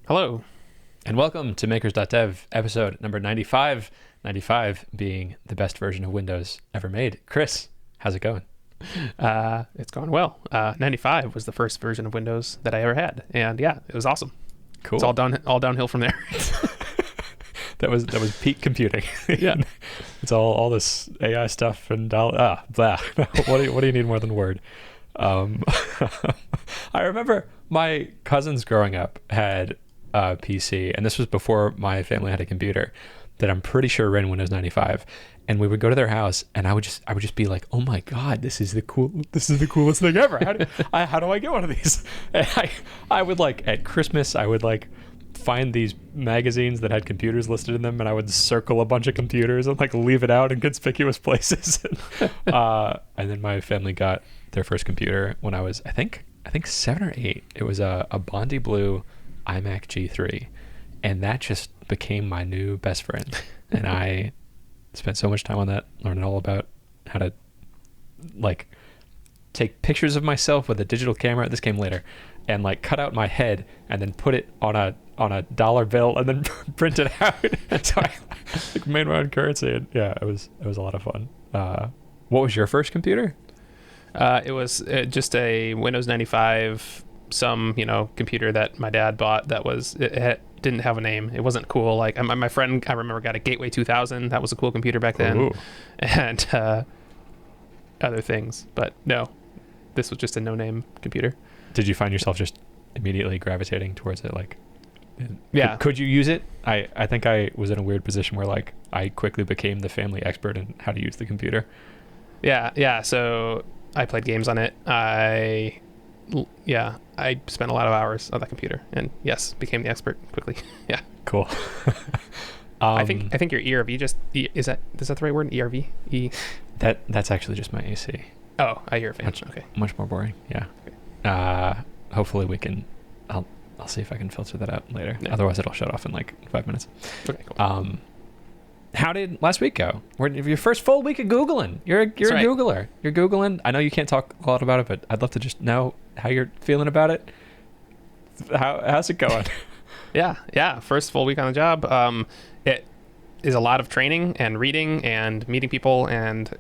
Hello. And welcome to Makers.dev, episode number 95. 95 being the best version of Windows ever made. Chris, how's it going? It's going well. 95 was the first version of Windows that I ever had. And yeah, it was awesome. Cool. It's all downhill from there. That was peak computing. Yeah. It's all this AI stuff and blah. What do you need more than Word? I remember my cousins growing up had a PC, and this was before my family had a computer that I'm pretty sure ran Windows 95. And we would go to their house, and I would just be like, "Oh my God, this is the coolest thing ever! How do I get one of these?" And I would, like, at Christmas, I would, like, find these magazines that had computers listed in them, and I would circle a bunch of computers and, like, leave it out in conspicuous places. And then my family got their first computer when I was, I think 7 or 8. It was a Bondi Blue iMac G3, and that just became my new best friend. And I spent so much time on that, learning all about how to, like, take pictures of myself with a digital camera. This came later, and, like, cut out my head and then put it on a dollar bill and then print it out. So I, like, made my own currency, and yeah, it was a lot of fun. What was your first computer? It was just a Windows 95, computer that my dad bought that didn't have a name. It wasn't cool. Like, my friend, I remember, got a Gateway 2000. That was a cool computer back then. Ooh. And other things. But no, this was just a no-name computer. Did you find yourself just immediately gravitating towards it? Like, yeah. Could you use it? I think I was in a weird position where, like, I quickly became the family expert in how to use the computer. Yeah. So I played games on it. I spent a lot of hours on that computer, and yes, became the expert quickly. Yeah. Cool. I think your ERV is that the right word? ERV? That's actually just my AC. Oh, I hear a fan. Okay. Much more boring. Yeah. Okay. Hopefully we can. I'll see if I can filter that out later. Yeah. Otherwise, it'll shut off in like 5 minutes. Okay. Cool. How did last week go? Your first full week of Googling. You're a right. Googler. You're Googling. I know you can't talk a lot about it, but I'd love to just know how you're feeling about it. How's it going? Yeah. First full week on the job. It is a lot of training and reading and meeting people, and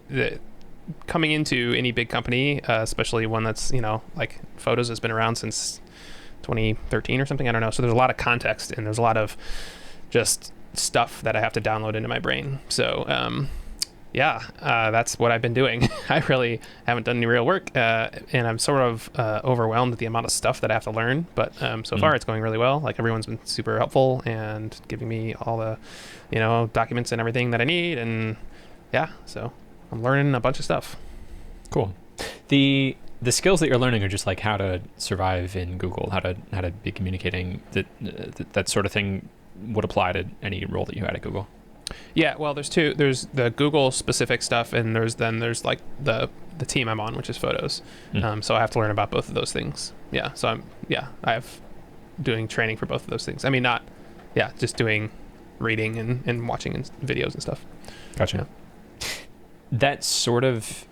coming into any big company, especially one that's, like Photos has been around since 2013 or something. I don't know. So there's a lot of context, and there's a lot of just stuff that I have to download into my brain. So that's what I've been doing. I really haven't done any real work, and I'm sort of overwhelmed with the amount of stuff that I have to learn. But so far it's going really well. Like, everyone's been super helpful and giving me all the documents and everything that I need, and yeah, so I'm learning a bunch of stuff. Cool. The skills that you're learning are just like how to survive in Google, how to be communicating, that sort of thing would apply to any role that you had at Google. Yeah, well, there's two. There's the Google specific stuff, and there's like the team I'm on, which is Photos. So I have to learn about both of those things. Yeah, so I have doing training for both of those things. I mean, just doing reading and watching videos and stuff. Gotcha. Yeah. That sort of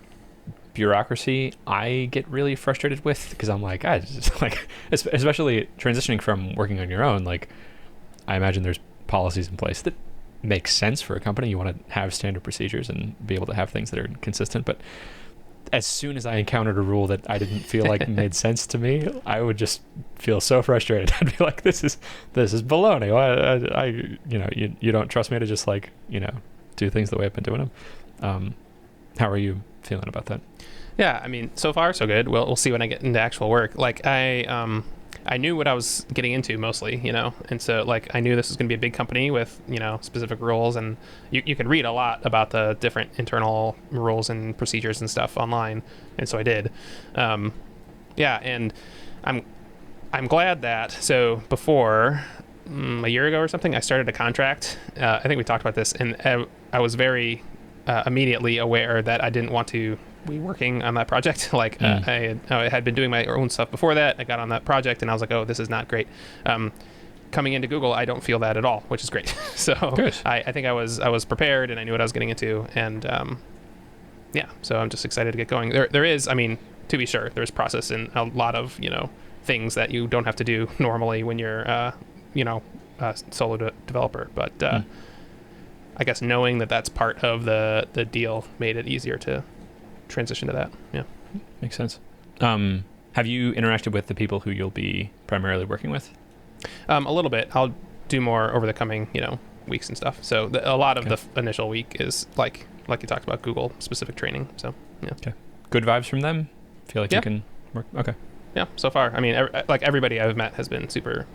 bureaucracy I get really frustrated with, because I'm like, especially transitioning from working on your own, like, I imagine there's policies in place that make sense for a company. You want to have standard procedures and be able to have things that are consistent. But as soon as I encountered a rule that I didn't feel like made sense to me, I would just feel so frustrated. I'd be like, this is baloney. You don't trust me to just, like, do things the way I've been doing them. How are you feeling about that? Yeah, I mean, so far so good. We'll see when I get into actual work. Like, I knew what I was getting into mostly, and so, like, I knew this was going to be a big company with, specific rules, and you can read a lot about the different internal rules and procedures and stuff online, and so I did. And I'm glad that, so before a year ago or something, I started a contract. I think we talked about this, and I was very immediately aware that I didn't want to be working on that project. Like, I had been doing my own stuff before that. I got on that project, and I was like, oh, this is not great. Coming into Google, I don't feel that at all, which is great. So I think I was prepared, and I knew what I was getting into, and so I'm just excited to get going. There is, I mean, to be sure, there's process and a lot of things that you don't have to do normally when you're solo developer. But I guess knowing that that's part of the deal made it easier to transition to that. Yeah. Makes sense. Have you interacted with the people who you'll be primarily working with? A little bit. I'll do more over the coming, weeks and stuff. So a lot of the initial week is like you talked about, Google specific training. So yeah. Okay. Good vibes from them? Feel like you can work? Okay. Yeah, so far. I mean, everybody I've met has been super,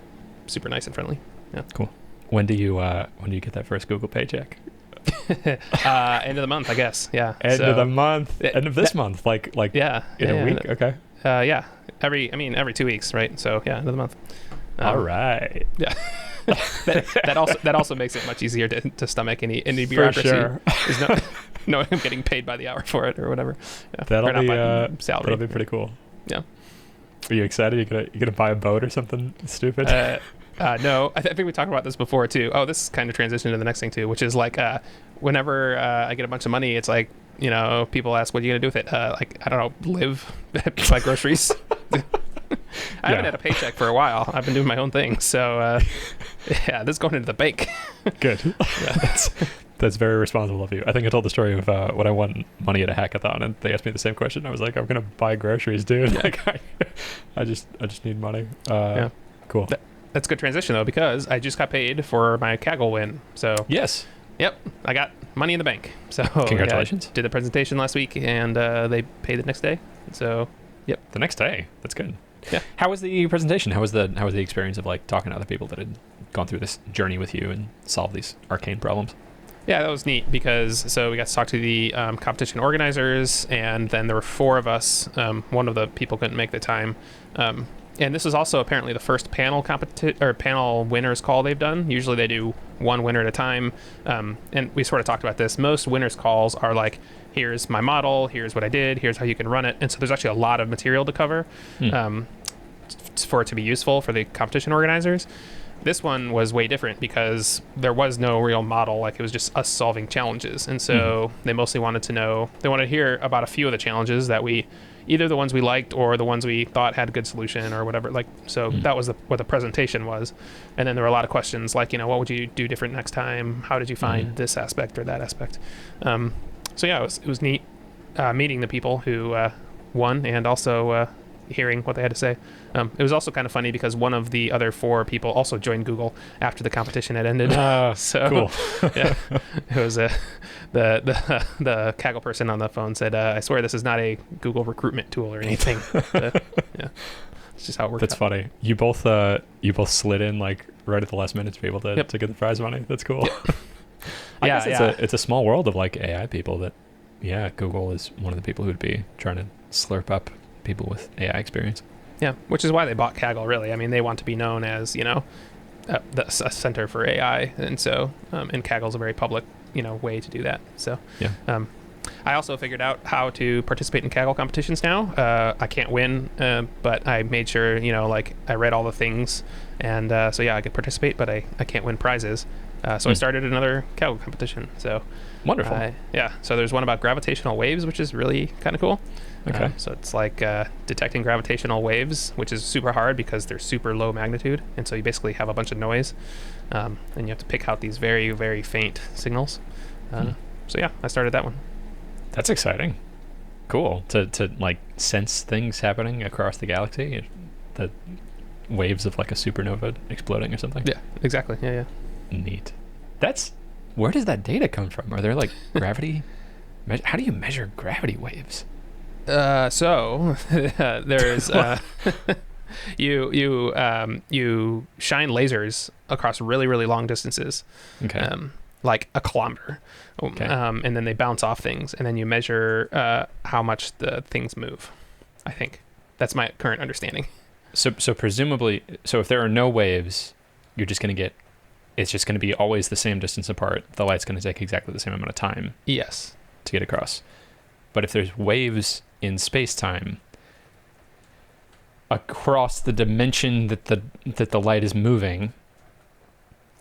super nice and friendly. Yeah. Cool. When do you get that first Google paycheck? End of the month, I guess. Yeah. End of the month. End of this month. Like yeah. In a week. Okay. Yeah. Every 2 weeks, right? So yeah, end of the month. All right. Yeah. that also makes it much easier to stomach any bureaucracy. For sure. No, I'm getting paid by the hour for it or whatever. Yeah. That'll be salary. That'll be pretty cool. Yeah. Are you excited? You gonna buy a boat or something stupid? No, I think we talked about this before too. Oh, this is kind of transition to the next thing too, which is like whenever I get a bunch of money, it's like, people ask, what are you gonna do with it? Like, I don't know, live, buy groceries. I haven't had a paycheck for a while. I've been doing my own thing. So yeah, this is going into the bank. Good. Yeah, that's very responsible of you. I think I told the story of when I won money at a hackathon and they asked me the same question. I was like, I'm gonna buy groceries, dude. Yeah. Like I just need money. Yeah. Cool. That's a good transition though, because I just got paid for my Kaggle win. So yes. Yep, I got money in the bank. So congratulations. I did the presentation last week and they paid the next day. So yep. The next day. That's good. Yeah. How was the presentation? How was the experience of like talking to other people that had gone through this journey with you and solved these arcane problems? Yeah, that was neat because we got to talk to the competition organizers, and then there were 4 of us. One of the people couldn't make the time. And this is also apparently the first panel winners call they've done. Usually they do one winner at a time. And we sort of talked about this. Most winners calls are like, here's my model, here's what I did, here's how you can run it. And so there's actually a lot of material to cover for it to be useful for the competition organizers. This one was way different because there was no real model. Like, it was just us solving challenges. And so they mostly wanted to hear about a few of the challenges that either the ones we liked or the ones we thought had a good solution or whatever. That was what the presentation was. And then there were a lot of questions like, what would you do different next time? How did you find this aspect or that aspect? So yeah, it was neat meeting the people who won and also hearing what they had to say. It was also kind of funny because one of the other 4 people also joined Google after the competition had ended. So cool. Yeah, it was the Kaggle person on the phone said, "I swear this is not a Google recruitment tool or anything." Yeah, it's just how it works. That's funny. You both slid in like right at the last minute to be able to get the prize money. That's cool. I guess it's a small world of like AI people that, Google is one of the people who'd be trying to slurp up people with AI experience. Yeah, which is why they bought Kaggle, really. I mean, they want to be known as, a center for AI. And so, and Kaggle's a very public, way to do that. So, yeah. I also figured out how to participate in Kaggle competitions now. I can't win, but I made sure, I read all the things. And so, yeah, I could participate, but I can't win prizes. So I started another Kaggle competition. So wonderful. Yeah. So there's one about gravitational waves, which is really kind of cool. Okay. So it's like detecting gravitational waves, which is super hard because they're super low magnitude. And so you basically have a bunch of noise. And you have to pick out these very, very faint signals. So yeah, I started that one. That's exciting. Cool. To like sense things happening across the galaxy. The waves of like a supernova exploding or something. Yeah, exactly. Yeah. Neat. Where does that data come from? Are there like gravity? How do you measure gravity waves? So there's you shine lasers across really, really long distances. Okay. Like a kilometer. Okay. And then they bounce off things, and then you measure how much the things move. I think that's my current understanding. So presumably, if there are no waves, it's just going to be always the same distance apart. The light's going to take exactly the same amount of time. Yes. To get across. But if there's waves in space-time across the dimension that the light is moving,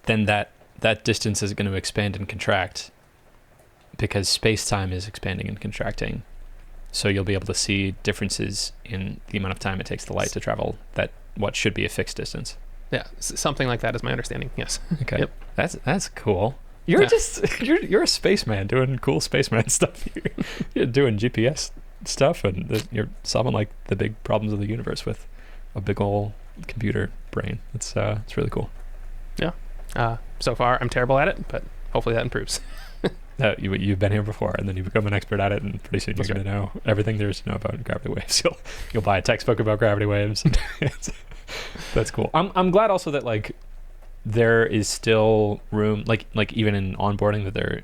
then that distance is going to expand and contract because space-time is expanding and contracting. So you'll be able to see differences in the amount of time it takes the light to travel what should be a fixed distance. Yeah, something like that is my understanding. Yes. Okay. Yep. That's cool. You're Yeah. just you're a spaceman doing cool spaceman stuff. You're doing GPS stuff, and you're solving like the big problems of the universe with a big ol' computer brain. It's really cool. Yeah. So far, I'm terrible at it, but hopefully that improves. You've been here before, and then you become an expert at it, and pretty soon you're That's going to know everything there is to know about gravity waves. You'll buy a textbook about gravity waves. That's cool. I'm glad also that like there is still room, like even in onboarding, that they're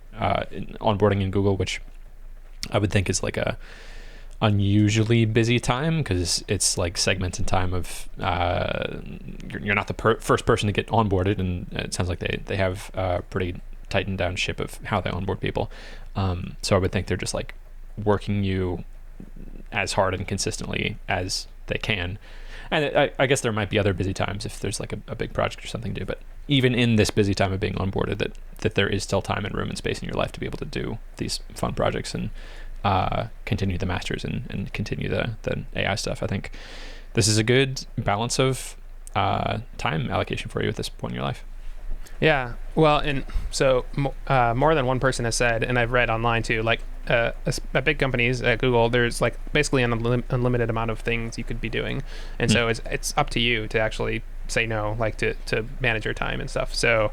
onboarding in Google, which I would think is like a unusually busy time, because it's like segments in time of you're not the first person to get onboarded, and it sounds like they have pretty tightened down ship of how they onboard people. So I would think they're just like working you as hard and consistently as they can. And I guess there might be other busy times if there's like a big project or something to do. But even in this busy time of being onboarded, that there is still time and room and space in your life to be able to do these fun projects and continue the masters and continue the AI stuff. I think this is a good balance of time allocation for you at this point in your life. Yeah. Well, and so more than one person has said, and I've read online too, like at big companies at Google, there's like basically an unlimited amount of things you could be doing. And so it's up to you to actually say no, like to manage your time and stuff. So,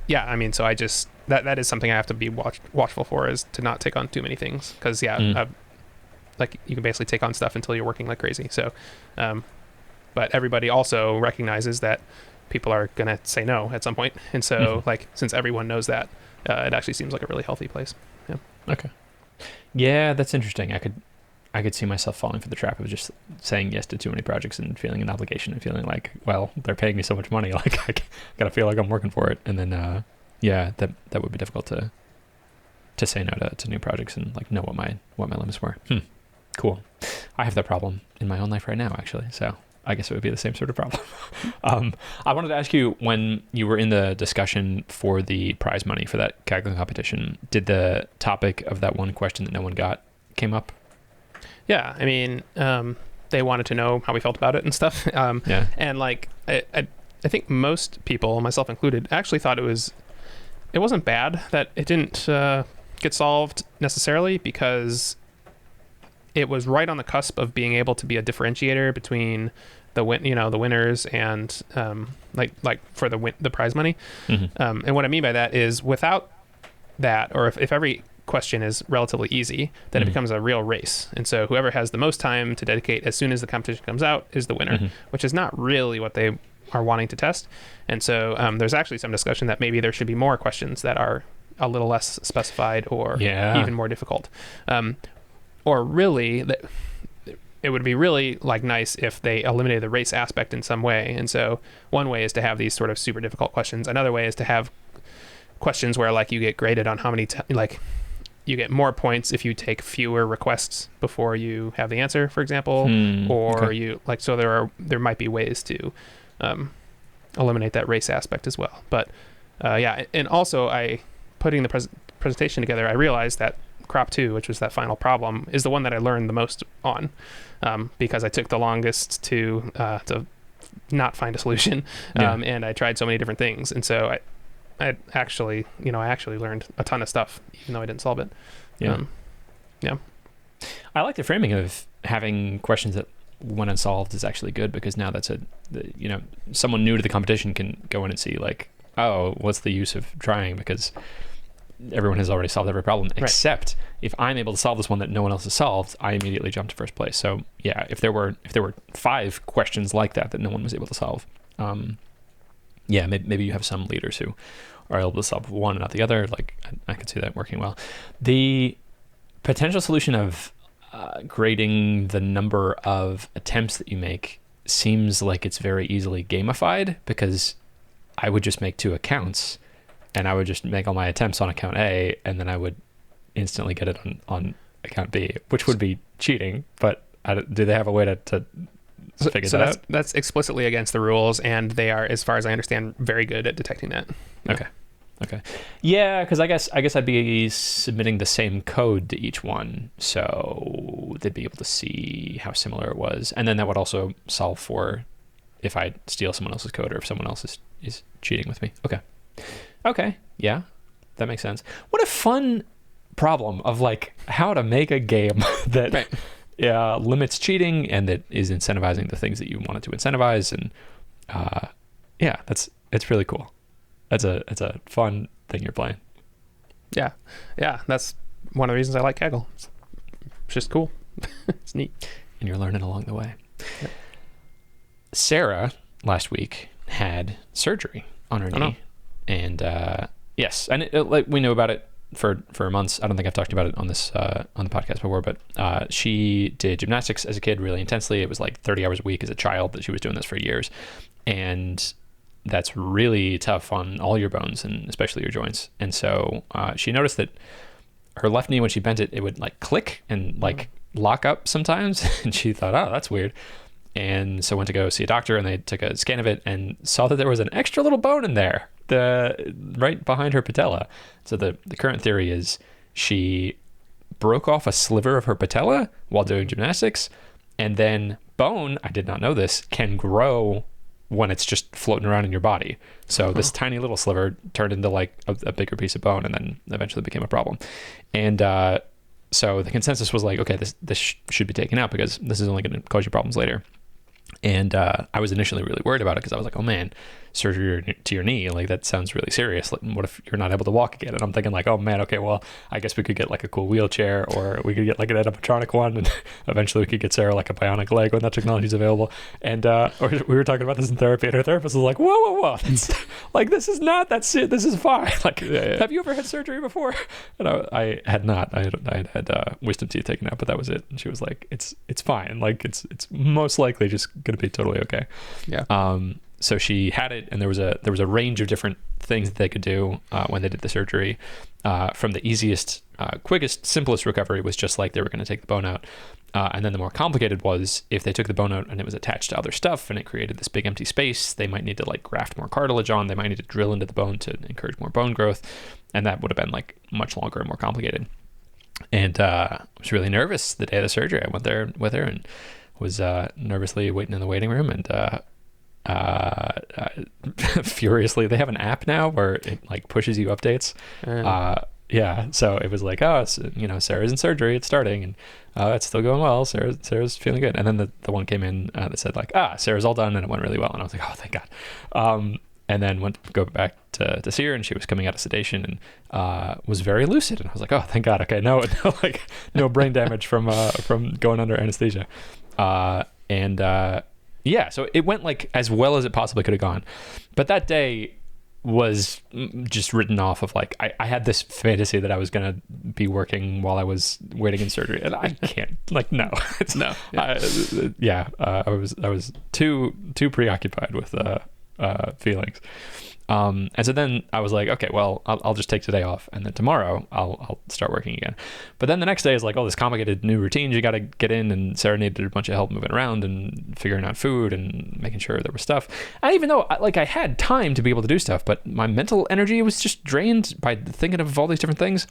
yeah, I mean, so I just, that is something I have to be watchful for, is to not take on too many things. Cause like you can basically take on stuff until you're working like crazy. So, but everybody also recognizes that people are going to say no at some point. And so like, since everyone knows that, it actually seems like a really healthy place. Yeah. Okay. Yeah, that's interesting. I could see myself falling for the trap of just saying yes to too many projects and feeling an obligation and feeling like, well, they're paying me so much money, like I gotta feel like I'm working for it. And then, yeah, that would be difficult to say no to new projects and like know what my limits were. Cool. I have that problem in my own life right now, actually. So I guess it would be the same sort of problem. I wanted to ask you, when you were in the discussion for the prize money for that Kaggle competition, did the topic of that one question that no one got came up? Yeah. I mean, they wanted to know how we felt about it and stuff. Yeah. And like, I think most people, myself included, actually thought it wasn't bad that it didn't get solved necessarily, because it was right on the cusp of being able to be a differentiator between the winners and like for the prize money. And what I mean by that is, without that, or if every question is relatively easy, then it becomes a real race. And so whoever has the most time to dedicate as soon as the competition comes out is the winner, which is not really what they are wanting to test. And so there's actually some discussion that maybe there should be more questions that are a little less specified or even more difficult. Or really, it would be really like nice if they eliminated the race aspect in some way. And so one way is to have these sort of super difficult questions. Another way is to have questions where like you get graded on how many like you get more points if you take fewer requests before you have the answer, for example, or you like, so there might be ways to eliminate that race aspect as well. But yeah, and also putting the presentation together, I realized that crop 2, which was that final problem, is the one that I learned the most on, because I took the longest to not find a solution, and I tried so many different things, and so I actually learned a ton of stuff even though I didn't solve it. Yeah. I like the framing of having questions that when unsolved is actually good, because now that's someone new to the competition can go in and see like, oh, what's the use of trying, because everyone has already solved every problem, except if I'm able to solve this one that no one else has solved, I immediately jump to first place. So yeah, if there were 5 questions like that no one was able to solve, yeah, maybe you have some leaders who are able to solve one and not the other. Like I could see that working well. The potential solution of grading the number of attempts that you make seems like it's very easily gamified, because I would just make 2 accounts and I would just make all my attempts on account A, and then I would instantly get it on account B, which would be cheating. But do they have a way to figure that out? That's explicitly against the rules, and they are, as far as I understand, very good at detecting that. Okay. Yeah, because I guess I'd be submitting the same code to each one, so they'd be able to see how similar it was, and then that would also solve for if I steal someone else's code or if someone else is cheating with me. Okay. Yeah, that makes sense. What a fun problem of like how to make a game that Right. limits cheating and that is incentivizing the things that you want it to incentivize. And it's really cool. It's a fun thing you're playing. Yeah. That's one of the reasons I like Kaggle. It's just cool. It's neat. And you're learning along the way. Yep. Sarah last week had surgery on her knee. And yes, and like we knew about it for months. I don't think I've talked about it on this on the podcast before, but she did gymnastics as a kid really intensely. It was like 30 hours a week as a child that she was doing this for years. And that's really tough on all your bones and especially your joints. And so she noticed that her left knee, when she bent it, it would like click and like lock up sometimes. And she thought, oh, that's weird. And so went to go see a doctor, and they took a scan of it and saw that there was an extra little bone in there, right behind her patella. So the current theory is she broke off a sliver of her patella while doing gymnastics, and then bone, I did not know this, can grow when it's just floating around in your body. So this tiny little sliver turned into like a bigger piece of bone, and then eventually became a problem. And so the consensus was like, okay, this should be taken out because this is only going to cause you problems later. And I was initially really worried about it because I was like, oh man, surgery to your knee, like that sounds really serious. Like, what if you're not able to walk again? And I'm thinking like, oh man, okay, well, I guess we could get like a cool wheelchair, or we could get like an animatronic one, and eventually we could get Sarah like a bionic leg when that technology is available. And or we were talking about this in therapy, and her therapist was like, whoa, like this is not that shit. This is fine. Like, have you ever had surgery before? And I had not. I had wisdom teeth taken out, but that was it. And she was like, it's fine. Like it's most likely just gonna be totally okay. Yeah. So she had it, and there was a range of different things that they could do when they did the surgery. From the easiest, quickest, simplest recovery was just like they were going to take the bone out. And then the more complicated was if they took the bone out and it was attached to other stuff and it created this big empty space, they might need to like graft more cartilage on. They might need to drill into the bone to encourage more bone growth. And that would have been like much longer and more complicated. And I was really nervous the day of the surgery. I went there with her and was nervously waiting in the waiting room, and furiously, they have an app now where it like pushes you updates. So it was like, oh, Sarah's in surgery, it's starting, and it's still going well. Sarah's feeling good. And then the one came in that said like, Sarah's all done, and it went really well. And I was like, oh, thank God. And then went to go back to see her, and she was coming out of sedation and was very lucid. And I was like, oh, thank God. Okay, no brain damage from going under anesthesia. So it went like as well as it possibly could have gone. But that day was just written off of like, I had this fantasy that I was going to be working while I was waiting in surgery, and I can't, like, no, it's no. Yeah. I was too preoccupied with feelings. And so then I was like, okay, well, I'll just take today off, and then tomorrow I'll start working again. But then the next day is like all this complicated new routines you got to get in, and Sarah needed a bunch of help moving around and figuring out food and making sure there was stuff. And even though I had time to be able to do stuff, but my mental energy was just drained by thinking of all these different things.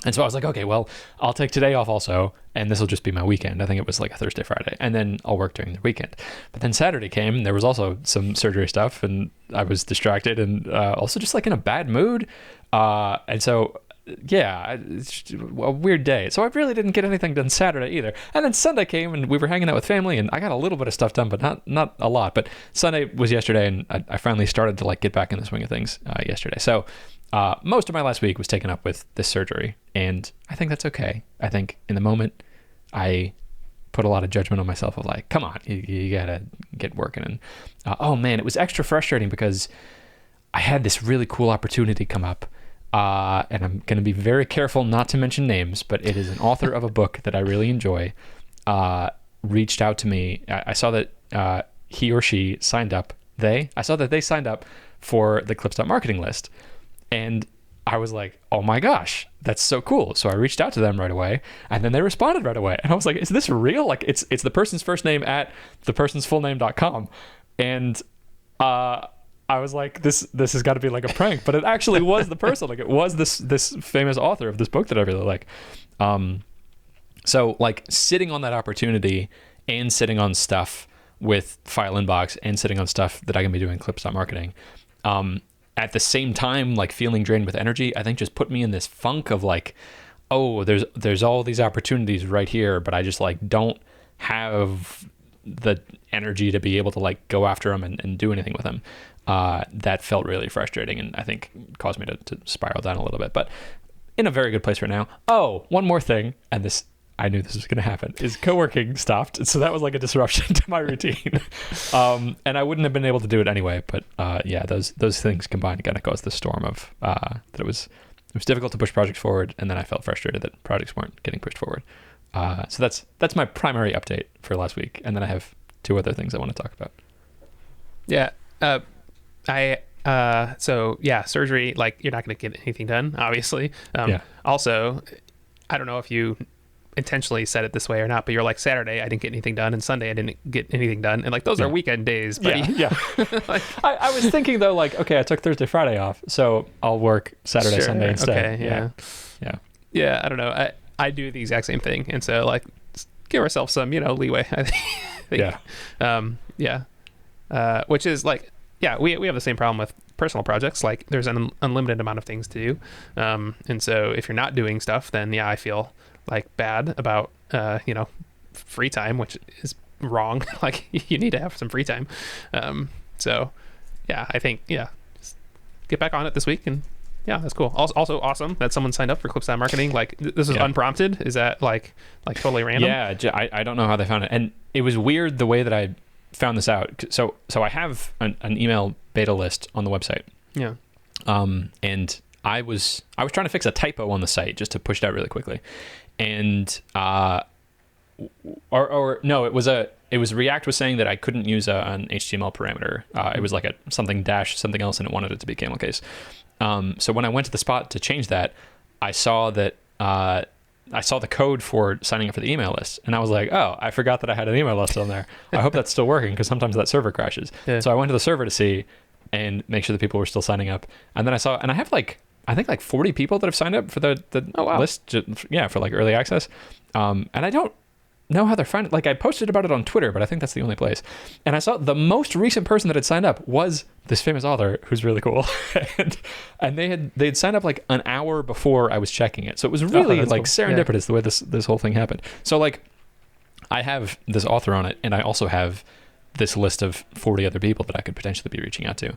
And so I was like, okay, well, I'll take today off also, and this will just be my weekend. I think it was like a Thursday, Friday, and then I'll work during the weekend. But then Saturday came, and there was also some surgery stuff, and I was distracted and also just like in a bad mood. And so, yeah, it's a weird day. So I really didn't get anything done Saturday either. And then Sunday came, and we were hanging out with family, and I got a little bit of stuff done, but not a lot. But Sunday was yesterday, and I finally started to like get back in the swing of things yesterday. So most of my last week was taken up with this surgery, and I think that's okay. I think in the moment, I put a lot of judgment on myself of like, come on, you gotta get working. And oh man, it was extra frustrating because I had this really cool opportunity come up, and I'm gonna be very careful not to mention names, but it is an author of a book that I really enjoy, reached out to me. I saw that he or she signed up. I saw that they signed up for the clips.marketing list. And I was like, oh my gosh, that's so cool. So I reached out to them right away, and then they responded right away. And I was like, is this real? Like it's the person's first name at thepersonsfullname.com. And I was like, this has got to be like a prank, but it actually was the person. Like it was this famous author of this book that I really like. So like sitting on that opportunity and sitting on stuff with FileInbox and sitting on stuff that I can be doing clips.marketing, at the same time, like feeling drained with energy, I think just put me in this funk of like, oh, there's all these opportunities right here, but I just like don't have the energy to be able to like go after them and do anything with them. That felt really frustrating, and I think caused me to spiral down a little bit, but in a very good place right now. Oh, one more thing, and this, I knew this was going to happen, is Coworking stopped. So that was like a disruption to my routine. And I wouldn't have been able to do it anyway, but yeah, those things combined kind of caused the storm of that it was difficult to push projects forward, and then I felt frustrated that projects weren't getting pushed forward. So that's my primary update for last week, and then I have two other things I want to talk about. Yeah. So yeah, surgery, like you're not going to get anything done, obviously. Also, I don't know if you intentionally said it this way or not, but you're like, Saturday I didn't get anything done, and Sunday I didn't get anything done, and like those are weekend days, buddy. Yeah. Like, I was thinking though, like, okay, I took Thursday, Friday off, so I'll work Saturday, Sunday instead. Okay, yeah. I don't know. I do the exact same thing, and so like, give ourselves some, leeway. I think. Which is like, we have the same problem with personal projects. Like, there's an unlimited amount of things to do, and so if you're not doing stuff, then I feel like bad about free time, which is wrong. Like, you need to have some free time. So yeah, I think just get back on it this week, and that's cool. Also awesome that someone signed up for clips.marketing. Like, this was unprompted. Is that like totally random? Yeah, I don't know how they found it, and it was weird the way that I found this out. So I have an email beta list on the website. Yeah. And I was trying to fix a typo on the site just to push it out really quickly. And it was React was saying that I couldn't use an HTML parameter. It was like something something else, and it wanted it to be camel case. So when I went to the spot to change that, I saw that I saw the code for signing up for the email list, and I was like, oh, I forgot that I had an email list on there. I hope that's still working, because sometimes that server crashes. Yeah. So I went to the server to see and make sure that people were still signing up. And then I saw, and I have I think 40 people that have signed up for the list, for like early access. And I don't know how they're finding it. Like, I posted about it on Twitter, but I think that's the only place. And I saw the most recent person that had signed up was this famous author who's really cool. and they'd signed up like an hour before I was checking it. So it was really like cool. Serendipitous the way this whole thing happened. So like, I have this author on it, and I also have this list of 40 other people that I could potentially be reaching out to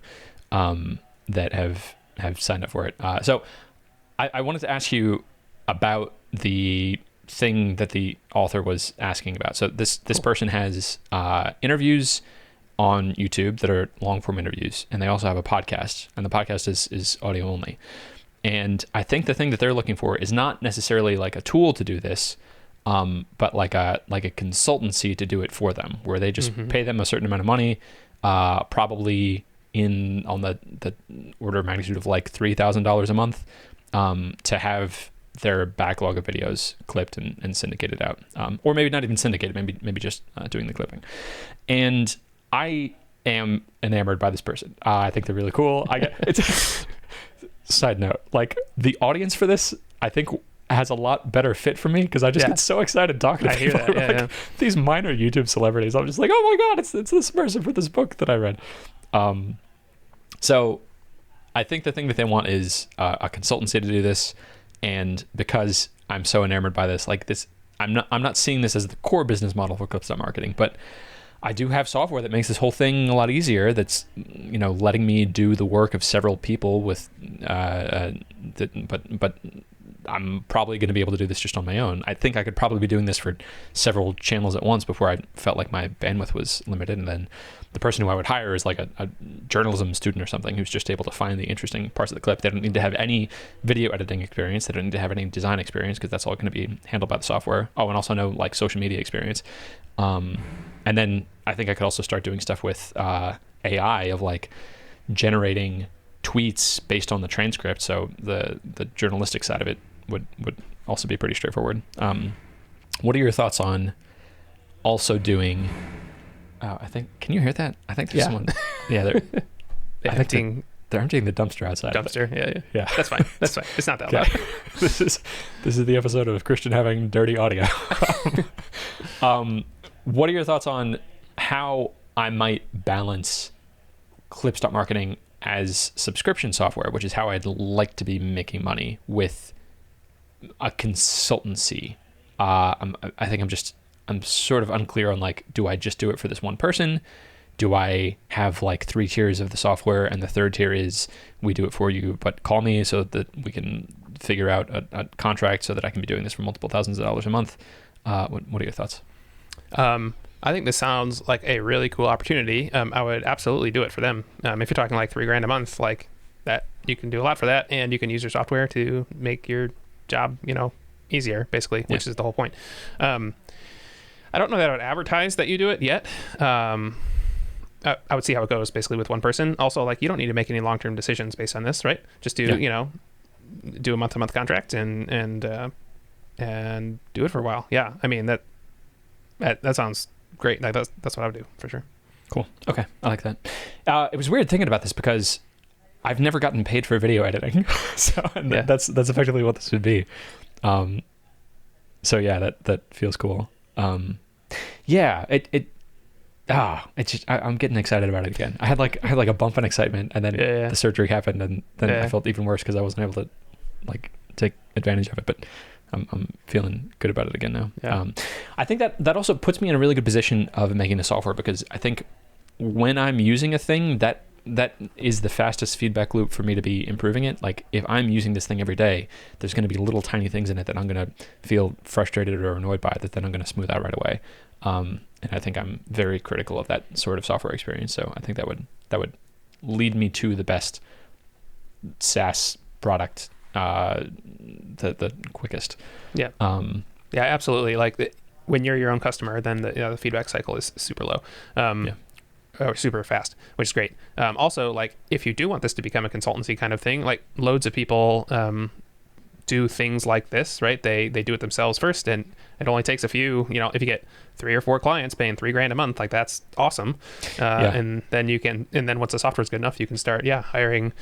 that have signed up for it. So I wanted to ask you about the thing that the author was asking about. So this person has interviews on YouTube that are long form interviews, and they also have a podcast, and the podcast is audio only. And I think the thing that they're looking for is not necessarily like a tool to do this, but like a consultancy to do it for them, where they just pay them a certain amount of money, probably on the order of magnitude of like $3,000 a month, to have their backlog of videos clipped and syndicated out, or maybe not even syndicated, maybe just doing the clipping. And I am enamored by this person. I think they're really cool. It's side note, like, the audience for this, I think, has a lot better fit for me, because I just get so excited talking to people. These minor YouTube celebrities. I'm just like, oh my god, it's this person for this book that I read. So I think the thing that they want is a consultancy to do this. And because I'm so enamored by this, like this, I'm not seeing this as the core business model for clips.marketing, but I do have software that makes this whole thing a lot easier. That's, letting me do the work of several people with, but I'm probably going to be able to do this just on my own. I think I could probably be doing this for several channels at once before I felt like my bandwidth was limited. And then the person who I would hire is like a journalism student or something who's just able to find the interesting parts of the clip. They don't need to have any video editing experience. They don't need to have any design experience, because that's all going to be handled by the software. Oh, and also no like social media experience. And then I think I could also start doing stuff with AI of like generating tweets based on the transcript. So the journalistic side of it would also be pretty straightforward. What are your thoughts on also doing, I think, can you hear that? I think there's someone, they're emptying the dumpster outside. Dumpster, yeah. That's fine. It's not that loud. This is the episode of Christian having dirty audio. What are your thoughts on how I might balance clips.marketing as subscription software, which is how I'd like to be making money, with a consultancy. I think I'm sort of unclear on, like, do I just do it for this one person? Do I have like 3 tiers of the software, and the third tier is we do it for you, but call me so that we can figure out a contract so that I can be doing this for multiple thousands of dollars a month? What are your thoughts? I think this sounds like a really cool opportunity. I would absolutely do it for them. If you're talking like $3,000 a month, like that, you can do a lot for that, and you can use your software to make your job, easier, basically, which is the whole point. I don't know that I would advertise that you do it yet. I would see how it goes, basically, with one person. Also, like, you don't need to make any long-term decisions based on this, right? Just do do a month-to-month contract and do it for a while. Yeah, I mean that sounds great. Like that's what I would do for sure. Cool. Okay, I like that. It was weird thinking about this because I've never gotten paid for video editing, so that's effectively what this would be. So yeah, that feels cool. I'm getting excited about it again. I had like a bump in excitement, and then the surgery happened, and then I felt even worse because I wasn't able to like take advantage of it. But I'm feeling good about it again now. Yeah. I think that also puts me in a really good position of making the software, because I think when I'm using a thing, that is the fastest feedback loop for me to be improving it. Like, if I'm using this thing every day, there's going to be little tiny things in it that I'm going to feel frustrated or annoyed by that then I'm going to smooth out right away. And I think I'm very critical of that sort of software experience. So I think that would lead me to the best SaaS product, the quickest. Yeah. Yeah, absolutely. Like when you're your own customer, then the feedback cycle is super low. Or super fast, which is great. Also, like, if you do want this to become a consultancy kind of thing, like loads of people do things like this, right? They do it themselves first, and it only takes a few, if you get 3 or 4 clients paying $3,000 a month, like that's awesome. And then once the software is good enough, you can start, hiring,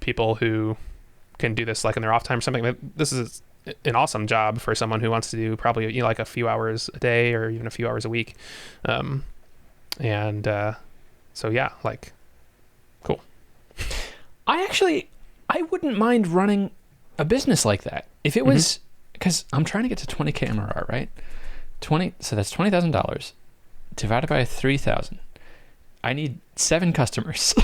people who can do this like in their off time or something. This is an awesome job for someone who wants to do probably like a few hours a day or even a few hours a week. So yeah, like, cool. I wouldn't mind running a business like that if it was, because I'm trying to get to 20K MRR, right? So that's $20,000 divided by 3,000. I need 7 customers.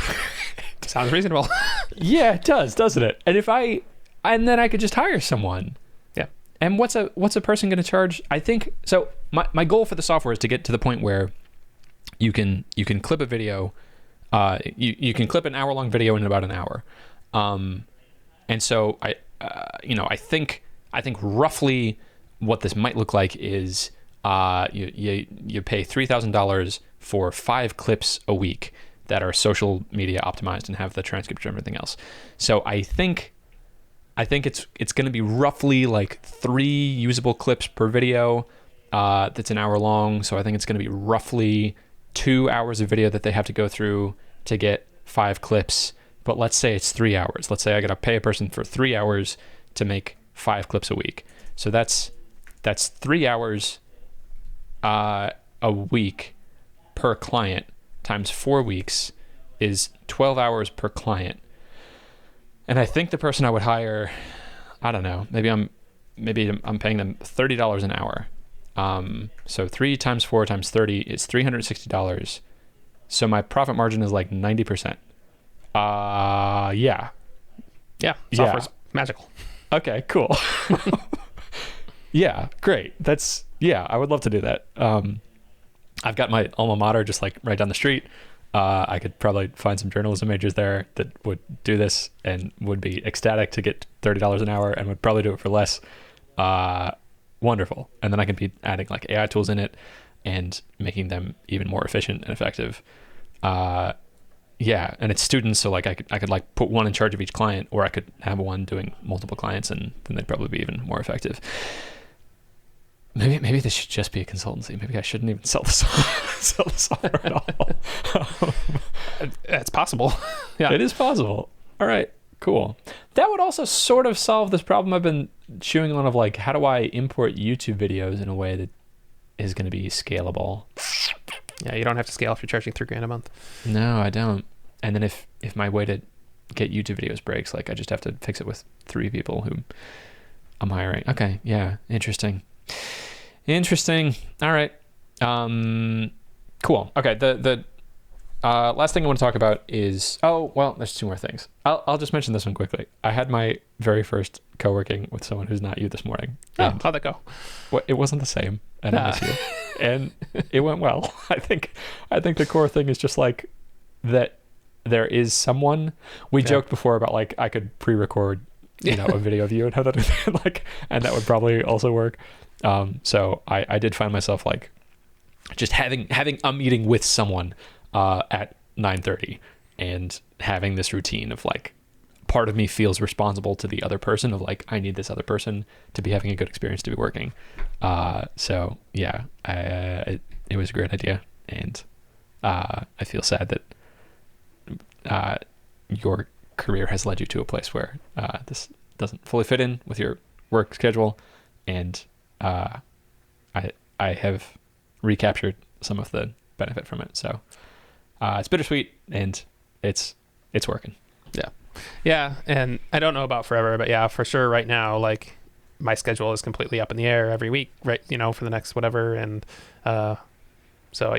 Sounds reasonable. Yeah, it does, doesn't it? And then I could just hire someone. Yeah. And what's a person going to charge? I think so. My goal for the software is to get to the point where you can clip a video. You can clip an hour-long video in about an hour. And so I think roughly what this might look like is you pay $3,000 for 5 clips a week that are social media optimized and have the transcript and everything else. So I think it's going to be roughly like 3 usable clips per video. That's an hour long. So I think it's going to be roughly 2 hours of video that they have to go through to get 5 clips. But let's say it's 3 hours. Let's say I got to pay a person for 3 hours to make 5 clips a week. So that's 3 hours a week per client times 4 weeks is 12 hours per client. And I think the person I would hire, I don't know, maybe I'm paying them $30 an hour. So 3 times 4 times 30 is $360. So my profit margin is like 90%. Yeah. Software's magical. Okay, cool. Yeah, great. I would love to do that. I've got my alma mater just like right down the street. I could probably find some journalism majors there that would do this and would be ecstatic to get $30 an hour and would probably do it for less. Wonderful. And then I could be adding like AI tools in it and making them even more efficient and effective. And it's students, so like I could like put one in charge of each client, or I could have one doing multiple clients, and then they'd probably be even more effective. Maybe this should just be a consultancy. Maybe I shouldn't even sell the software at all. It's possible. Yeah, it is possible. All right, cool. That would also sort of solve this problem I've been chewing on of like, how do I import YouTube videos in a way that is going to be scalable. Yeah, you don't have to scale if you're charging $3,000 a month. No, I don't. And then if my way to get YouTube videos breaks, like I just have to fix it with 3 people who I'm hiring. Okay, yeah, interesting. All right. Cool. Okay, the last thing I want to talk about is, there's 2 more things. I'll just mention this one quickly. I had my very first co-working with someone who's not you this morning. Oh, how'd that go? Well, it wasn't the same at MSU, and it went well. I think the core thing is just like that. There is someone. We joked before about like I could pre-record, a video of you and have that like, and that would probably also work. So I did find myself like just having a meeting with someone at 9:30 and having this routine of like, part of me feels responsible to the other person of like, I need this other person to be having a good experience to be working. So yeah, it was a great idea, and I feel sad that your career has led you to a place where this doesn't fully fit in with your work schedule, and I have recaptured some of the benefit from it. So it's bittersweet, and it's working. Yeah, and I don't know about forever, but yeah, for sure right now, like my schedule is completely up in the air every week, right? For the next whatever, and so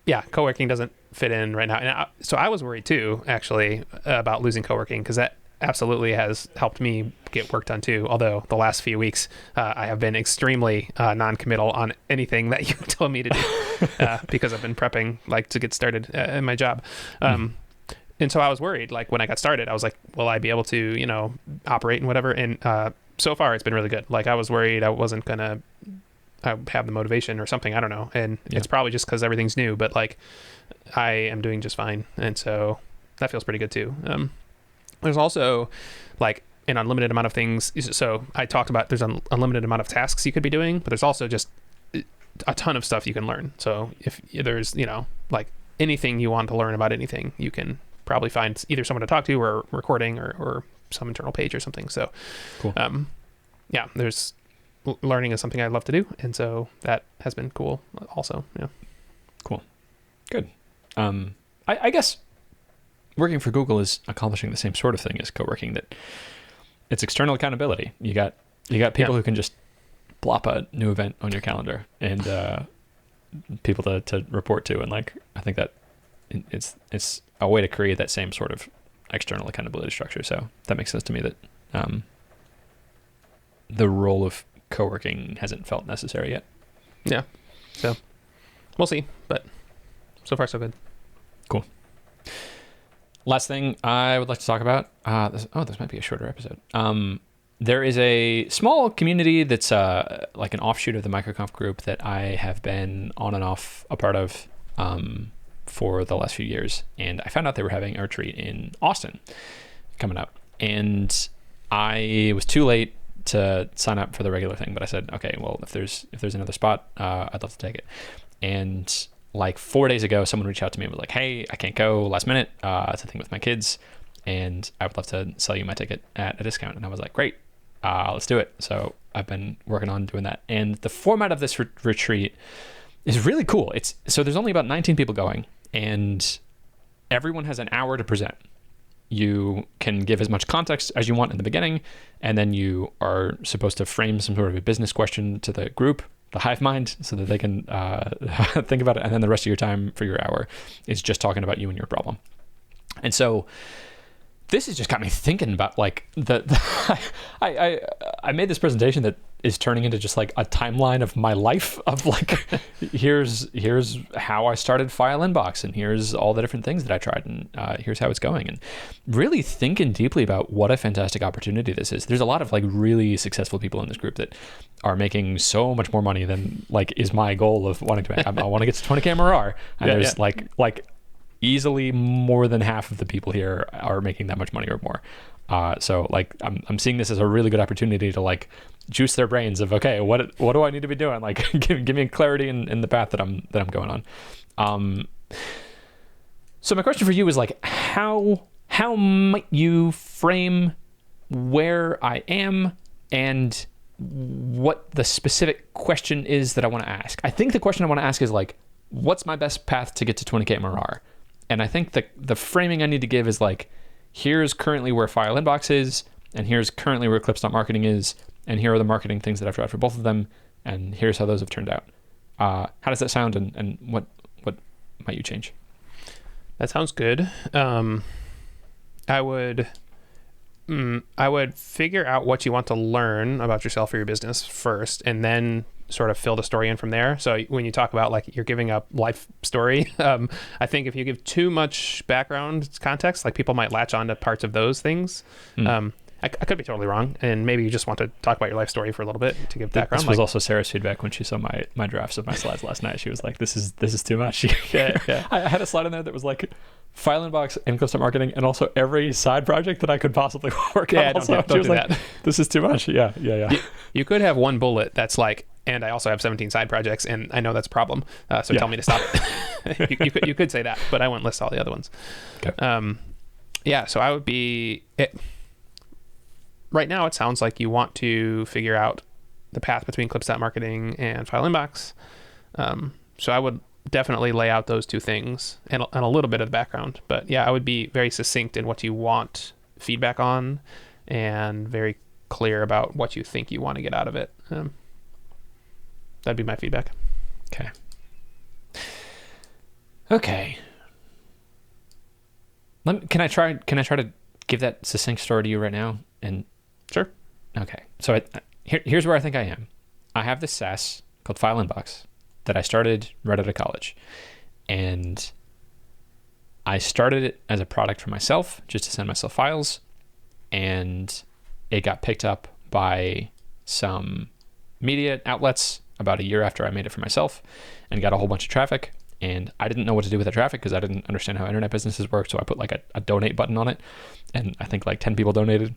yeah, co-working doesn't fit in right now. And so I was worried too, actually, about losing co-working, because that absolutely has helped me get work done too. Although the last few weeks, I have been extremely non-committal on anything that you told me to do because I've been prepping like to get started in my job. And so I was worried, like when I got started, I was like, will I be able to, operate and whatever? And so far it's been really good. Like I was worried I wasn't going to have the motivation or something. I don't know. And it's probably just because everything's new, but like I am doing just fine. And so that feels pretty good too. There's also like an unlimited amount of things. So I talked about there's an unlimited amount of tasks you could be doing, but there's also just a ton of stuff you can learn. So if there's, like anything you want to learn about anything, you can probably find either someone to talk to or recording or some internal page or something. So cool. There's learning is something I love to do. And so that has been cool also. Yeah. Cool. Good. I guess working for Google is accomplishing the same sort of thing as co-working, that it's external accountability. You got people who can just plop a new event on your calendar and people to report to. And like, I think that it's a way to create that same sort of external accountability structure. So that makes sense to me that the role of co-working hasn't felt necessary yet. Yeah. So we'll see, but so far so good. Cool. Last thing I would like to talk about, this might be a shorter episode. There is a small community that's like an offshoot of the MicroConf group that I have been on and off a part of for the last few years. And I found out they were having a retreat in Austin coming up. And I was too late to sign up for the regular thing, but I said, okay, well, if there's another spot, I'd love to take it. And like 4 days ago, someone reached out to me and was like, hey, I can't go last minute. It's a thing with my kids, and I would love to sell you my ticket at a discount. And I was like, great, let's do it. So I've been working on doing that. And the format of this retreat is really cool. So there's only about 19 people going, and everyone has an hour to present. You can give as much context as you want in the beginning, and then you are supposed to frame some sort of a business question to the group, the hive mind, so that they can think about it. And then the rest of your time for your hour is just talking about you and your problem. And so this has just got me thinking about like I made this presentation that is turning into just like a timeline of my life of like, here's how I started FileInbox, and here's all the different things that I tried, and here's how it's going, and really thinking deeply about what a fantastic opportunity this is. There's a lot of like really successful people in this group that are making so much more money than like is my goal of wanting to make. I want to get to 20K MRR, and there's like easily more than half of the people here are making that much money or more. So like I'm seeing this as a really good opportunity to like juice their brains of, okay, what do I need to be doing? Like give me clarity in the path that I'm going on. So my question for you is like, how might you frame where I am and what the specific question is that I want to ask. I think the question I want to ask is like, what's my best path to get to 20K MRR? And I think the framing I need to give is like, here's currently where FileInbox is, and here's currently where clips.marketing is, and here are the marketing things that I've tried for both of them, and here's how those have turned out. How does that sound, and what might you change? That sounds good. I would figure out what you want to learn about yourself or your business first, and then sort of fill the story in from there. So when you talk about like you're giving a life story, I think if you give too much background context, like people might latch on to parts of those things. I could be totally wrong, and maybe you just want to talk about your life story for a little bit to give background. This was also Sarah's feedback when she saw my drafts of my slides last night. She was like, "This is too much." Yeah. I had a slide in there that was like FileInbox and clips.marketing, and also every side project that I could possibly work on. Don't do like, that. This is too much. Yeah. You could have one bullet that's like, and I also have 17 side projects, and I know that's a problem. So tell me to stop it. you could say that, but I wouldn't list all the other ones. Okay. So I would be right now. It sounds like you want to figure out the path between clips.marketing and FileInbox. So I would definitely lay out those two things and a little bit of the background. But yeah, I would be very succinct in what you want feedback on, and very clear about what you think you want to get out of it. That'd be my feedback. Okay. Can I try to give that succinct story to you right now? And sure. Okay. So here's where I think I am. I have this SaaS called FileInbox that I started right out of college, and I started it as a product for myself, just to send myself files, and it got picked up by some media outlets about a year after I made it for myself, and got a whole bunch of traffic. And I didn't know what to do with the traffic because I didn't understand how internet businesses work. So I put like a donate button on it, and I think like 10 people donated.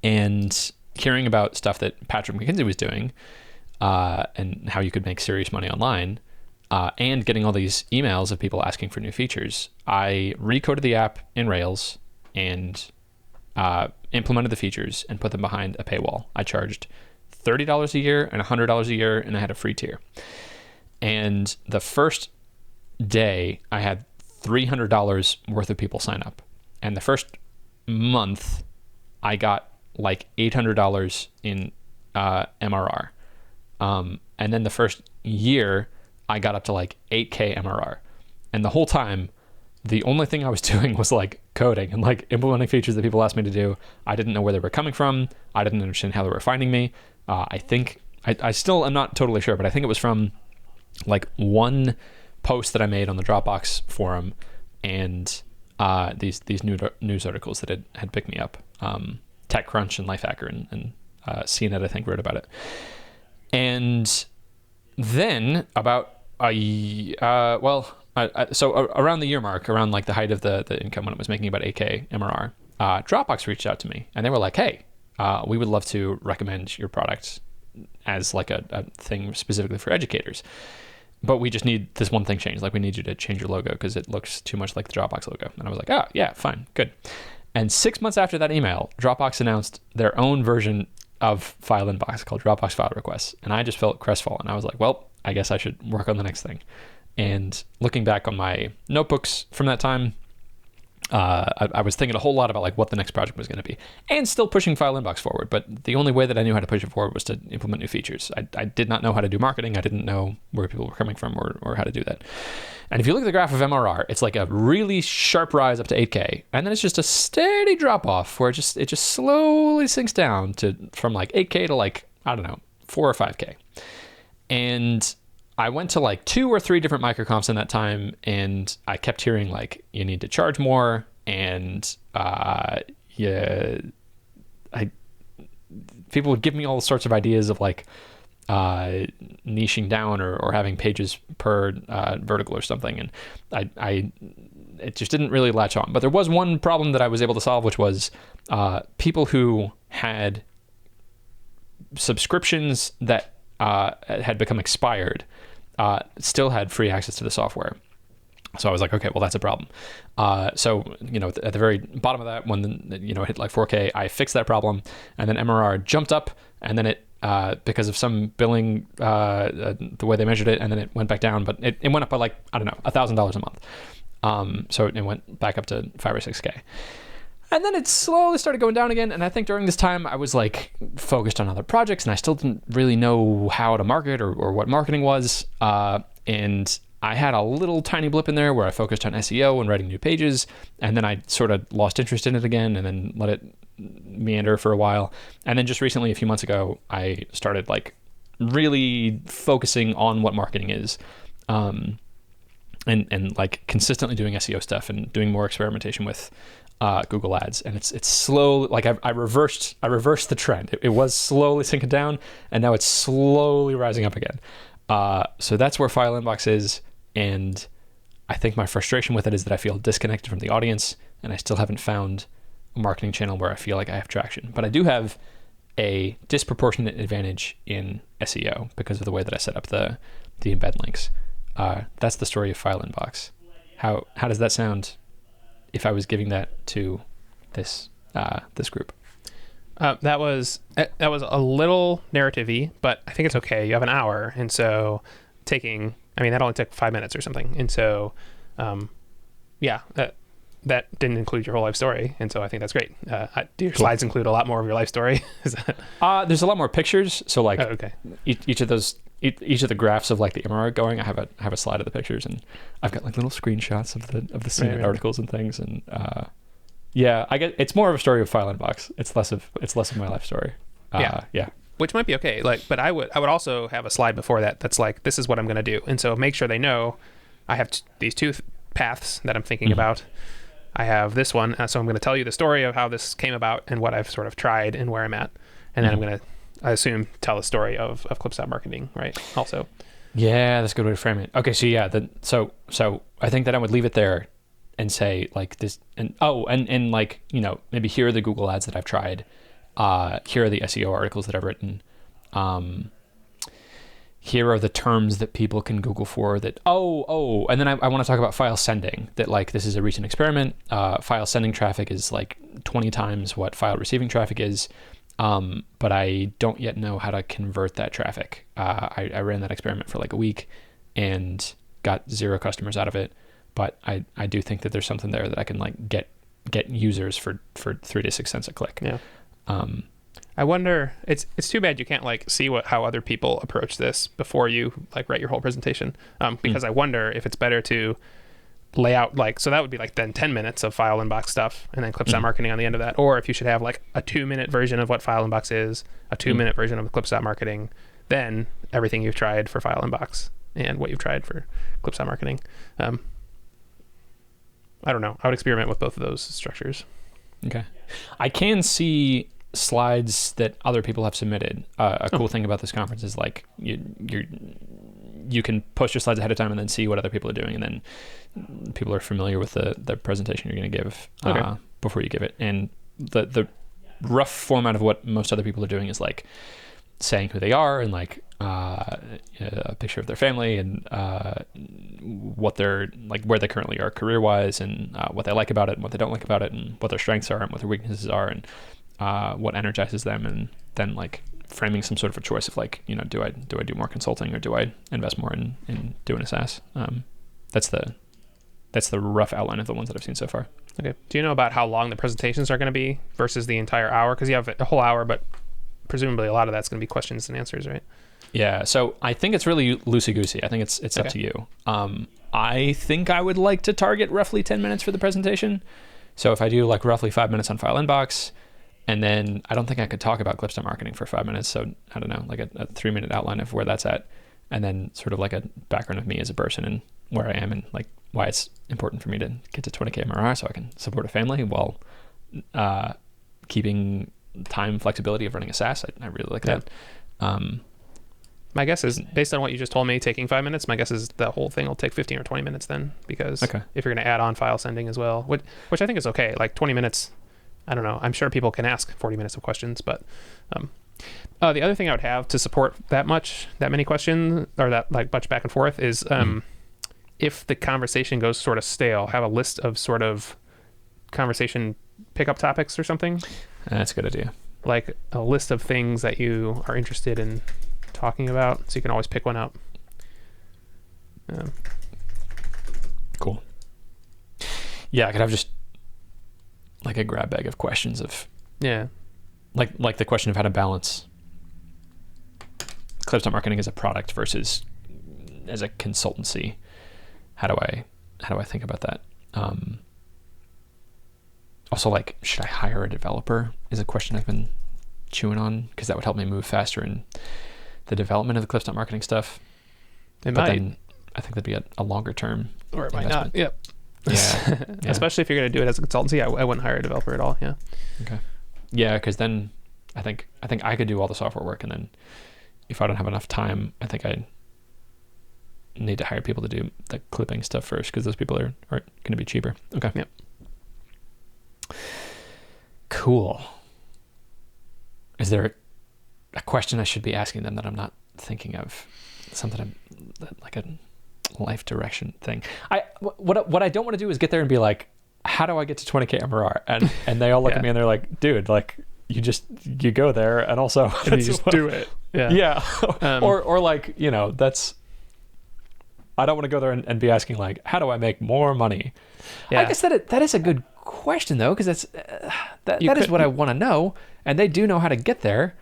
And hearing about stuff that Patrick McKinsey was doing, and how you could make serious money online, and getting all these emails of people asking for new features, I recoded the app in Rails and implemented the features and put them behind a paywall. I charged $30 a year and $100 a year, and I had a free tier. And the first day, I had $300 worth of people sign up. And the first month, I got like $800 in MRR. And then the first year, I got up to like 8K MRR. And the whole time, the only thing I was doing was like coding and like implementing features that people asked me to do. I didn't know where they were coming from. I didn't understand how they were finding me. I think, I still am not totally sure, but I think it was from like one post that I made on the Dropbox forum, and these news articles that had picked me up. TechCrunch and Lifehacker and CNET, I think, wrote about it. And then about so around the year mark, around like the height of the income when it was making about 8K MRR, Dropbox reached out to me, and they were like, "Hey, we would love to recommend your product as like a thing specifically for educators, but we just need this one thing changed. Like, we need you to change your logo because it looks too much like the Dropbox logo." And I was like, "Oh yeah, fine, good." And 6 months after that email, Dropbox announced their own version of FileInbox called Dropbox File Requests. And I just felt crestfallen. I was like, well, I guess I should work on the next thing. And looking back on my notebooks from that time, I was thinking a whole lot about like what the next project was going to be, and still pushing FileInbox forward. But the only way that I knew how to push it forward was to implement new features. I did not know how to do marketing. I didn't know where people were coming from or how to do that. And if you look at the graph of MRR, it's like a really sharp rise up to 8K, and then it's just a steady drop off where it just slowly sinks down from like 8K to like, I don't know, 4 or 5K. And I went to like 2 or 3 different microconfs in that time, and I kept hearing like, you need to charge more, and people would give me all sorts of ideas of like niching down or having pages per vertical or something, and it just didn't really latch on. But there was one problem that I was able to solve, which was people who had subscriptions that had become expired still had free access to the software. So I was like, okay, well, that's a problem. So, at the very bottom of that, when it hit like 4K, I fixed that problem, and then MRR jumped up, and then it because of some billing, the way they measured it, and then it went back down, but it went up by like, I don't know, $1,000 a month. So it went back up to 5 or 6K. And then it slowly started going down again. And I think during this time I was like focused on other projects and I still didn't really know how to market or what marketing was. And I had a little tiny blip in there where I focused on SEO and writing new pages. And then I sort of lost interest in it again and then let it meander for a while. And then just recently, a few months ago, I started like really focusing on what marketing is. And like consistently doing SEO stuff and doing more experimentation with Google Ads, and it's slow. Like I reversed the trend. It was slowly sinking down, and now it's slowly rising up again. So that's where FileInbox is, and I think my frustration with it is that I feel disconnected from the audience, and I still haven't found a marketing channel where I feel like I have traction. But I do have a disproportionate advantage in SEO because of the way that I set up the embed links. That's the story of FileInbox. How does that sound if I was giving that to this group? That was a little narrative-y, but I think it's okay. You have an hour, and so that only took 5 minutes or something. And so, that didn't include your whole life story, and so I think that's great. Do your slides include a lot more of your life story? Is that? There's a lot more pictures. So like, okay. Each of the graphs of like the MRR going, I have a slide of the pictures, and I've got like little screenshots of the CNN articles and things, and I get it's more of a story of FileInbox. It's less of my life story. Yeah. Which might be okay. Like, but I would also have a slide before that that's like, this is what I'm going to do, and so make sure they know I have these two paths that I'm thinking about. I have this one, so I'm going to tell you the story of how this came about and what I've sort of tried and where I'm at, and then I'm going to, I assume, tell the story of clips.marketing, right? Also. Yeah, that's a good way to frame it. Okay, so yeah, so I think that I would leave it there and say like this, and like, you know, maybe here are the Google ads that I've tried. Here are the SEO articles that I've written. Here are the terms that people can Google for that. And then I want to talk about file sending, that like this is a recent experiment. File sending traffic is like 20 times what file receiving traffic is. But I don't yet know how to convert that traffic. I ran that experiment for like a week and got 0 customers out of it. But I do think that there's something there that I can like get users for 3 to 6 cents a click. Yeah. I wonder, it's too bad you can't like see how other people approach this before you like write your whole presentation. Because I wonder if it's better to lay out like, so that would be like then 10 minutes of FileInbox stuff and then clips.marketing on the end of that. Or if you should have like a 2-minute version of what FileInbox is, a 2-minute version of clips.marketing, then everything you've tried for FileInbox and what you've tried for clips.marketing. I don't know. I would experiment with both of those structures. Okay. I can see slides that other people have submitted. A cool thing about this conference is like you can post your slides ahead of time and then see what other people are doing, and then people are familiar with the presentation you're going to give before you give it. And the rough format of what most other people are doing is like saying who they are and like a picture of their family and what they're like, where they currently are career wise, and what they like about it and what they don't like about it, and what their strengths are and what their weaknesses are, and what energizes them, and then like framing some sort of a choice of like, you know, do I do more consulting or do I invest more in doing a SaaS? That's the rough outline of the ones that I've seen so far. Okay. Do you know about how long the presentations are going to be versus the entire hour? Because you have a whole hour, but presumably a lot of that's going to be questions and answers, right? Yeah. So I think it's really loosey-goosey. I think it's up to you. I think I would like to target roughly 10 minutes for the presentation. So if I do like roughly 5 minutes on FileInbox, and then I don't think I could talk about clips.marketing for 5 minutes. So I don't know, like a 3-minute outline of where that's at. And then sort of like a background of me as a person and where I am and like why it's important for me to get to 20K MRR so I can support a family while keeping time flexibility of running a SaaS. I really like that. My guess is, based on what you just told me, taking 5 minutes, my guess is the whole thing will take 15 or 20 minutes then, because if you're going to add on file sending as well, which I think is okay, like 20 minutes, I don't know. I'm sure people can ask 40 minutes of questions, but the other thing I would have to support that many questions, or that like much back and forth, is if the conversation goes sort of stale, have a list of sort of conversation pickup topics or something. That's a good idea. like a list of things that you are interested in talking about, so you can always pick one up. Cool. Yeah, I could have just like a grab bag of questions of like the question of how to balance clips.marketing as a product versus as a consultancy. How do I think about that? Also, like, should I hire a developer is a question I've been chewing on, because that would help me move faster in the development of the clips.marketing stuff. It but might. Then I think that'd be a longer term or it investment. might not. Yep. Yeah. Especially if you're going to do it as a consultancy, I wouldn't hire a developer at all. Yeah. Okay. Yeah, because then I think I could do all the software work, and then if I don't have enough time, I think I need to hire people to do the clipping stuff first, because those people are going to be cheaper. Okay. Yep. Cool. Is there a question I should be asking them that I'm not thinking of? Something like a life direction thing. What I don't want to do is get there and be like, how do I get to 20K MRR? And they all look at me and they're like, dude, like you go there, and also and you just do it. Yeah. Or like, that's, I don't want to go there and be asking like, how do I make more money? Yeah. I guess that is a good question though, because that's that is what I want to know, and they do know how to get there.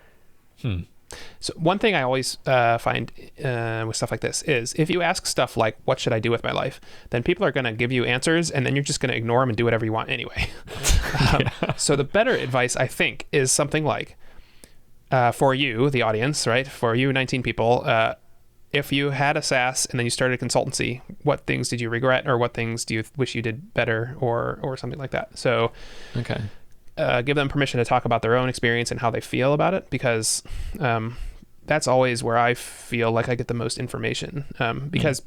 So one thing I always find with stuff like this is, if you ask stuff like, what should I do with my life? Then people are going to give you answers, and then you're just going to ignore them and do whatever you want anyway. So the better advice, I think, is something like, for you, the audience, right? For you, 19 people, if you had a SaaS and then you started a consultancy, what things did you regret, or what things do you wish you did better, or something like that? So okay. Give them permission to talk about their own experience and how they feel about it, because that's always where I feel like I get the most information. Because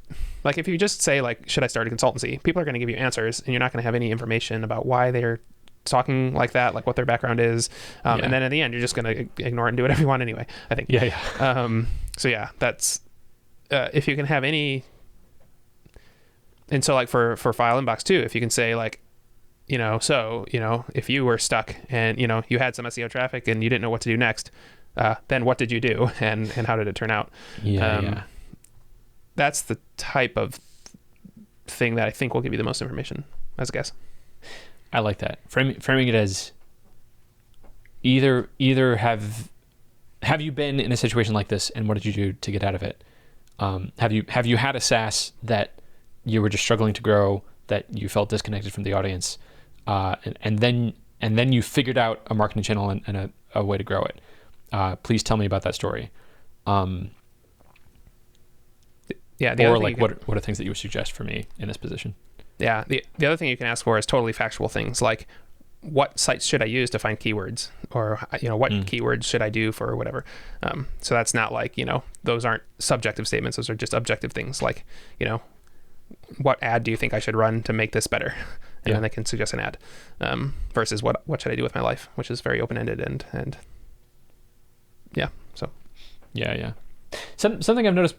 like, if you just say like, should I start a consultancy? People are going to give you answers, and you're not going to have any information about why they're talking like that, like what their background is. And then at the end, you're just going to ignore it and do whatever you want anyway, I think. So yeah, that's, if you can have any, and so like for FileInbox too, if you can say like, if you were stuck and, you had some SEO traffic and you didn't know what to do next, then what did you do, and how did it turn out? That's the type of thing that I think will give you the most information, as a guess. I like that. Framing it as either have you been in a situation like this, and what did you do to get out of it? Have you had a SaaS that you were just struggling to grow, that you felt disconnected from the audience, and then you figured out a marketing channel and a way to grow it? Please tell me about that story. Or like, what are things that you would suggest for me in this position? Yeah. The other thing you can ask for is totally factual things, like, what sites should I use to find keywords, or what keywords should I do for whatever. So that's not like, those aren't subjective statements. Those are just objective things, like, what ad do you think I should run to make this better? And then they can suggest an ad, versus what should I do with my life, which is very open-ended and yeah. So something I've noticed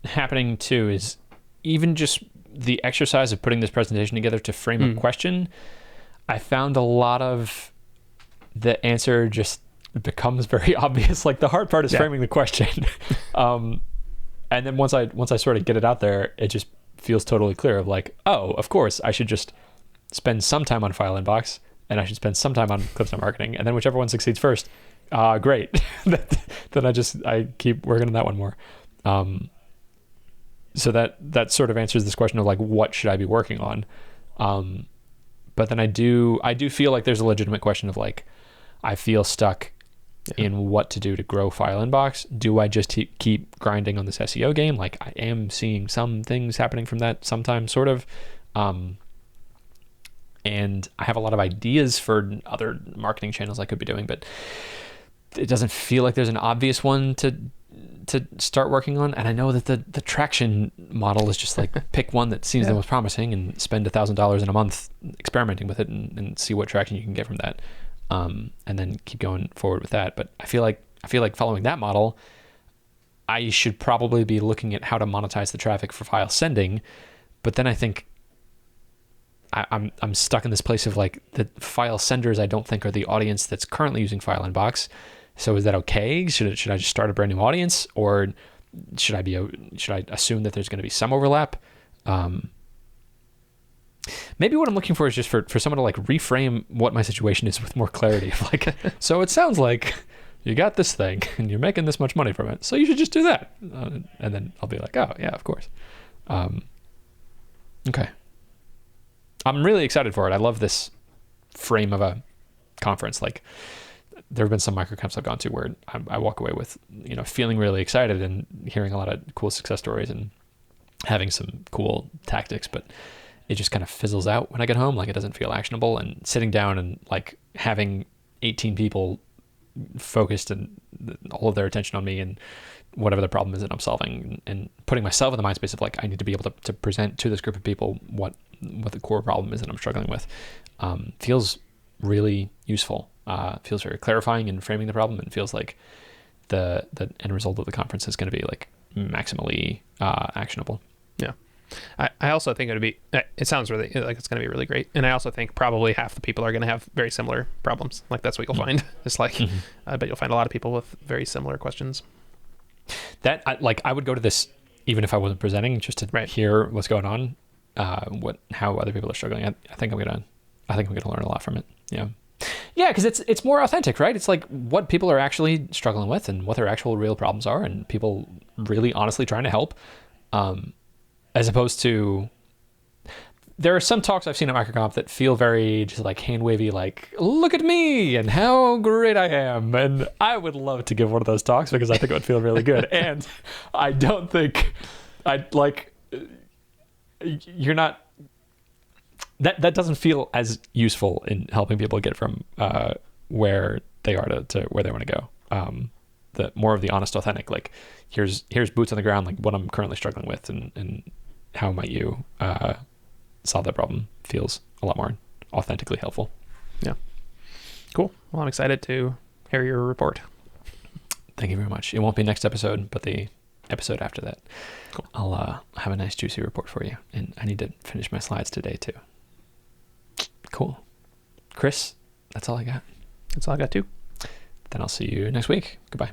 happening too is even just the exercise of putting this presentation together to frame a question. I found a lot of the answer just becomes very obvious. Like, the hard part is framing the question. And then once I sort of get it out there, it just feels totally clear of like, oh, of course, I should just spend some time on FileInbox, and I should spend some time on clips.marketing, and then whichever one succeeds first, great. Then I keep working on that one more. So that sort of answers this question of like, what should I be working on? But then I do feel like there's a legitimate question of like, I feel stuck in what to do to grow FileInbox. Do I just keep grinding on this SEO game? Like, I am seeing some things happening from that sometimes, sort of. And I have a lot of ideas for other marketing channels I could be doing, but it doesn't feel like there's an obvious one to start working on. And I know that the traction model is just like, pick one that seems the most promising and spend $1,000 in a month experimenting with it and see what traction you can get from that. And then keep going forward with that. But I feel like following that model, I should probably be looking at how to monetize the traffic for file sending. But then I think I'm stuck in this place of like the file senders I don't think are the audience that's currently using FileInbox. So is that okay? Should I just start a brand new audience, or should I assume that there's going to be some overlap? Maybe what I'm looking for is just for someone to like reframe what my situation is with more clarity. Like, so it sounds like you got this thing and you're making this much money from it, so you should just do that. And then I'll be like, oh yeah, of course. Okay. I'm really excited for it. I love this frame of a conference. Like, there have been some microcamps I've gone to where I walk away with, feeling really excited and hearing a lot of cool success stories and having some cool tactics, but it just kind of fizzles out when I get home. Like, it doesn't feel actionable. And sitting down and like having 18 people focused and all of their attention on me and whatever the problem is that I'm solving, and putting myself in the mind space of like, I need to be able to present to this group of people what the core problem is that I'm struggling with, feels really useful. Feels very clarifying in framing the problem, and feels like the end result of the conference is going to be like maximally actionable. Yeah. I also think it sounds really like it's going to be really great. And I also think probably half the people are going to have very similar problems. Like, that's what you'll find. It's like, I bet you'll find a lot of people with very similar questions. That I would go to this even if I wasn't presenting, just to hear what's going on, how other people are struggling. I think I'm gonna learn a lot from it. Yeah, because it's more authentic, right? It's like what people are actually struggling with and what their actual real problems are, and people really honestly trying to help, as opposed to, there are some talks I've seen at MicroConf that feel very just like hand wavy, like, look at me and how great I am. And I would love to give one of those talks because I think it would feel really good. And I don't think you're not, that doesn't feel as useful in helping people get from where they are to where they want to go. The more of the honest, authentic, like, here's boots on the ground, like what I'm currently struggling with, and how might you solve that problem, feels a lot more authentically helpful. Yeah. Cool. Well, I'm excited to hear your report. Thank you very much. It won't be next episode, but the episode after that. Cool. I'll have a nice juicy report for you, and I need to finish my slides today too. Cool. Chris, that's all I got. That's all I got too. Then I'll see you next week. Goodbye.